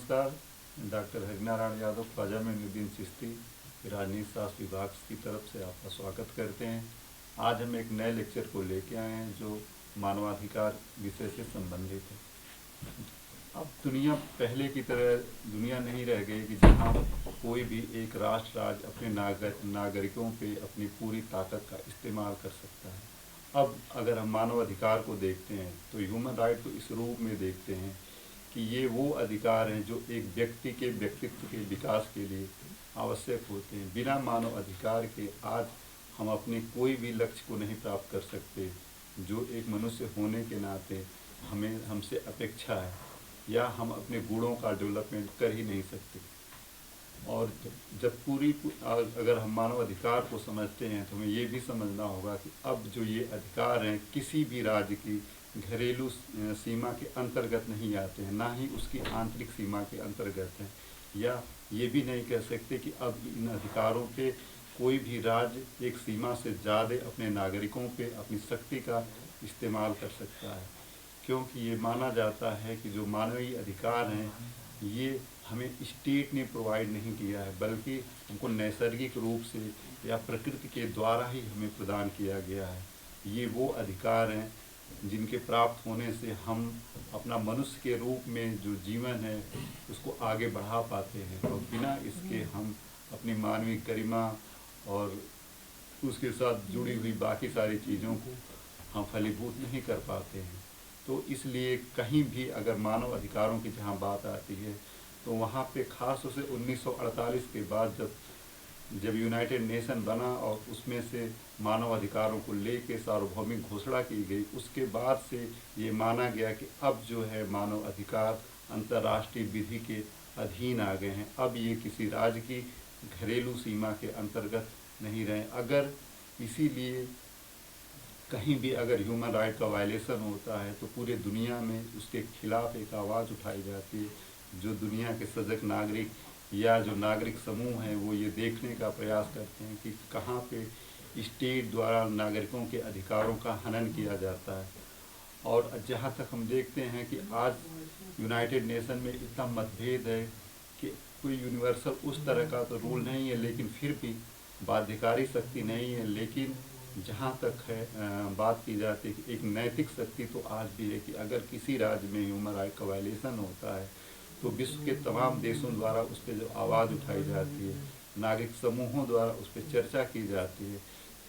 नमस्कार। डॉक्टर हरिनारायण यादव, ख्वाजा मोइनुद्दीन चिश्ती, राजनीति शास्त्र विभाग की तरफ से आपका स्वागत करते हैं। आज हम एक नए लेक्चर को लेके आए हैं जो मानवाधिकार विषय से संबंधित है। अब दुनिया पहले की तरह दुनिया नहीं रह गई कि जहाँ कोई भी एक राष्ट्र राज्य अपने नागरिकों पे अपनी पूरी ताकत का इस्तेमाल कर सकता है। अब अगर हम मानवाधिकार को देखते हैं तो ह्यूमन राइट को इस रूप में देखते हैं कि ये वो अधिकार हैं जो एक व्यक्ति के व्यक्तित्व के विकास के लिए आवश्यक होते हैं। बिना मानव अधिकार के आज हम अपने कोई भी लक्ष्य को नहीं प्राप्त कर सकते जो एक मनुष्य होने के नाते हमसे अपेक्षा है, या हम अपने गुणों का डेवलपमेंट कर ही नहीं सकते। और जब अगर हम मानव अधिकार को समझते हैं तो हमें ये भी समझना होगा कि अब जो ये अधिकार हैं किसी भी राज्य की घरेलू सीमा के अंतर्गत नहीं आते हैं, ना ही उसकी आंतरिक सीमा के अंतर्गत हैं। या ये भी नहीं कह सकते कि अब इन अधिकारों पे कोई भी राज्य एक सीमा से ज़्यादा अपने नागरिकों पे अपनी शक्ति का इस्तेमाल कर सकता है, क्योंकि ये माना जाता है कि जो मानवीय अधिकार हैं ये हमें स्टेट ने प्रोवाइड नहीं किया है, बल्कि हमको नैसर्गिक रूप से या प्रकृति के द्वारा ही हमें प्रदान किया गया है। ये वो अधिकार हैं जिनके प्राप्त होने से हम अपना मनुष्य के रूप में जो जीवन है उसको आगे बढ़ा पाते हैं, और बिना इसके हम अपनी मानवीय गरिमा और उसके साथ जुड़ी हुई बाकी सारी चीज़ों को हम फलीभूत नहीं कर पाते हैं। तो इसलिए कहीं भी अगर मानव अधिकारों की जहाँ बात आती है तो वहाँ पे खास तौर से 1948 के बाद जब यूनाइटेड नेशन बना और उसमें से मानव अधिकारों को लेके सार्वभौमिक घोषणा की गई, उसके बाद से ये माना गया कि अब जो है मानव अधिकार अंतर्राष्ट्रीय विधि के अधीन आ गए हैं। अब ये किसी राज्य की घरेलू सीमा के अंतर्गत नहीं रहे। अगर इसीलिए कहीं भी अगर ह्यूमन राइट का वायलेशन होता है तो पूरे दुनिया में उसके खिलाफ एक आवाज़ उठाई जाती है। जो दुनिया के सजग नागरिक या जो नागरिक समूह हैं वो ये देखने का प्रयास करते हैं कि कहाँ पे स्टेट द्वारा नागरिकों के अधिकारों का हनन किया जाता है। और जहाँ तक हम देखते हैं कि आज यूनाइटेड नेशन में इतना मतभेद है कि कोई यूनिवर्सल उस तरह का तो रूल नहीं है, लेकिन फिर भी बाध्यकारी शक्ति नहीं है। लेकिन जहाँ तक है बात की जाती है कि एक नैतिक शक्ति तो आज भी है कि अगर किसी राज्य में ह्यूमन राइट का वायलेशन होता है तो विश्व के तमाम देशों द्वारा उस पर जो आवाज़ उठाई जाती है, नागरिक समूहों द्वारा उस पर चर्चा की जाती है,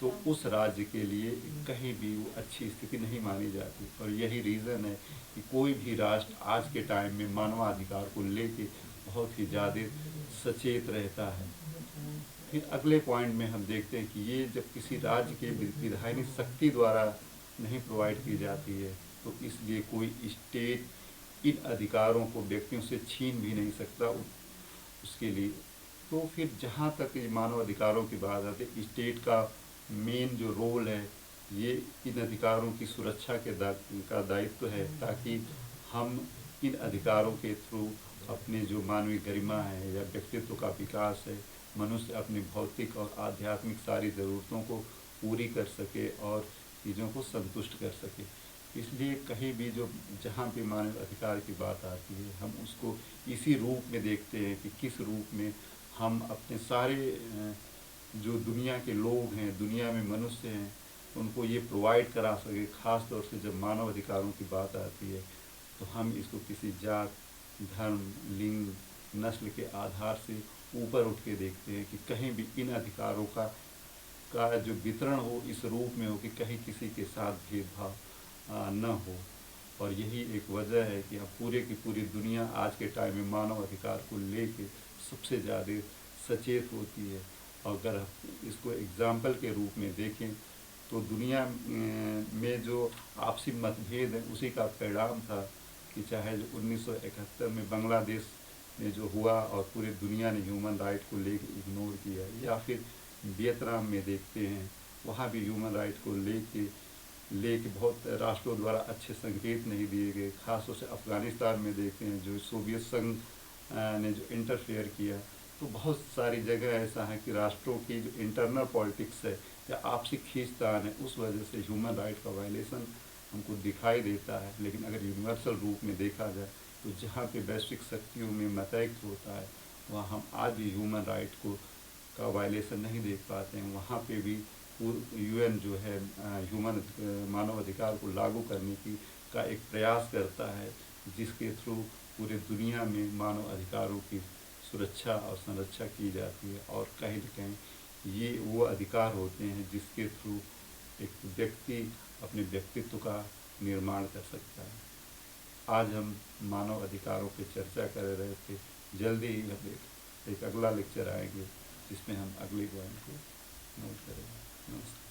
तो उस राज्य के लिए कहीं भी वो अच्छी स्थिति नहीं मानी जाती। और यही रीज़न है कि कोई भी राष्ट्र आज के टाइम में मानवाधिकार को लेके बहुत ही ज़्यादा सचेत रहता है। फिर अगले पॉइंट में हम देखते हैं कि ये जब किसी राज्य के विधायिनी शक्ति द्वारा नहीं प्रोवाइड की जाती है तो इसलिए कोई स्टेट इन अधिकारों को व्यक्तियों से छीन भी नहीं सकता उसके लिए। तो फिर जहाँ तक ये मानव अधिकारों की बात आती है, स्टेट का मेन जो रोल है ये इन अधिकारों की सुरक्षा का दायित्व है, ताकि हम इन अधिकारों के थ्रू अपने जो मानवीय गरिमा है या व्यक्तित्व का विकास है, मनुष्य अपनी भौतिक और आध्यात्मिक सारी ज़रूरतों को पूरी कर सके और चीज़ों को संतुष्ट कर सके। इसलिए कहीं भी जहाँ भी मानव अधिकार की बात आती है हम उसको इसी रूप में देखते हैं कि किस रूप में हम अपने सारे जो दुनिया के लोग हैं, दुनिया में मनुष्य हैं, उनको ये प्रोवाइड करा सके। ख़ास तौर से जब मानव अधिकारों की बात आती है तो हम इसको किसी जात, धर्म, लिंग, नस्ल के आधार से ऊपर उठ के देखते हैं कि कहीं भी इन अधिकारों का जो वितरण हो इस रूप में हो कि कहीं किसी के साथ भेदभाव न हो। और यही एक वजह है कि अब पूरे की पूरी दुनिया आज के टाइम में मानव अधिकार को लेके सबसे ज़्यादा सचेत होती है। अगर इसको एग्जाम्पल के रूप में देखें तो दुनिया में जो आपसी मतभेद है उसी का परिणाम था कि चाहे जो 1971 में बांग्लादेश में जो हुआ और पूरी दुनिया ने ह्यूमन राइट को लेके इग्नोर किया, या फिर वियतनाम में देखते हैं वहाँ भी ह्यूमन राइट को लेके बहुत राष्ट्रों द्वारा अच्छे संकेत नहीं दिए गए। खासतौर से अफ़गानिस्तान में देखते हैं जो सोवियत संघ ने जो इंटरफेयर किया, तो बहुत सारी जगह ऐसा है कि राष्ट्रों की जो इंटरनल पॉलिटिक्स है या आपसी खींचतान है उस वजह से ह्यूमन राइट का वायलेशन हमको दिखाई देता है। लेकिन अगर यूनिवर्सल रूप में देखा जाए तो जहाँ पे वैश्विक शक्तियों में मतैक्य होता है वहाँ हम आज भी ह्यूमन राइट को का वायलेशन नहीं देख पाते हैं। वहाँ पे भी यूएन जो है ह्यूमन मानव अधिकार को लागू करने की का एक प्रयास करता है, जिसके थ्रू पूरे दुनिया में मानव अधिकारों की सुरक्षा और संरक्षा की जाती है। और कहीं न कहीं ये वो अधिकार होते हैं जिसके थ्रू एक व्यक्ति अपने व्यक्तित्व का निर्माण कर सकता है। आज हम मानव अधिकारों पर चर्चा कर रहे थे। जल्दी ही हम एक अगला लेक्चर आएंगे जिसमें हम अगली पॉइंट को नोट करेंगे। नमस्कार।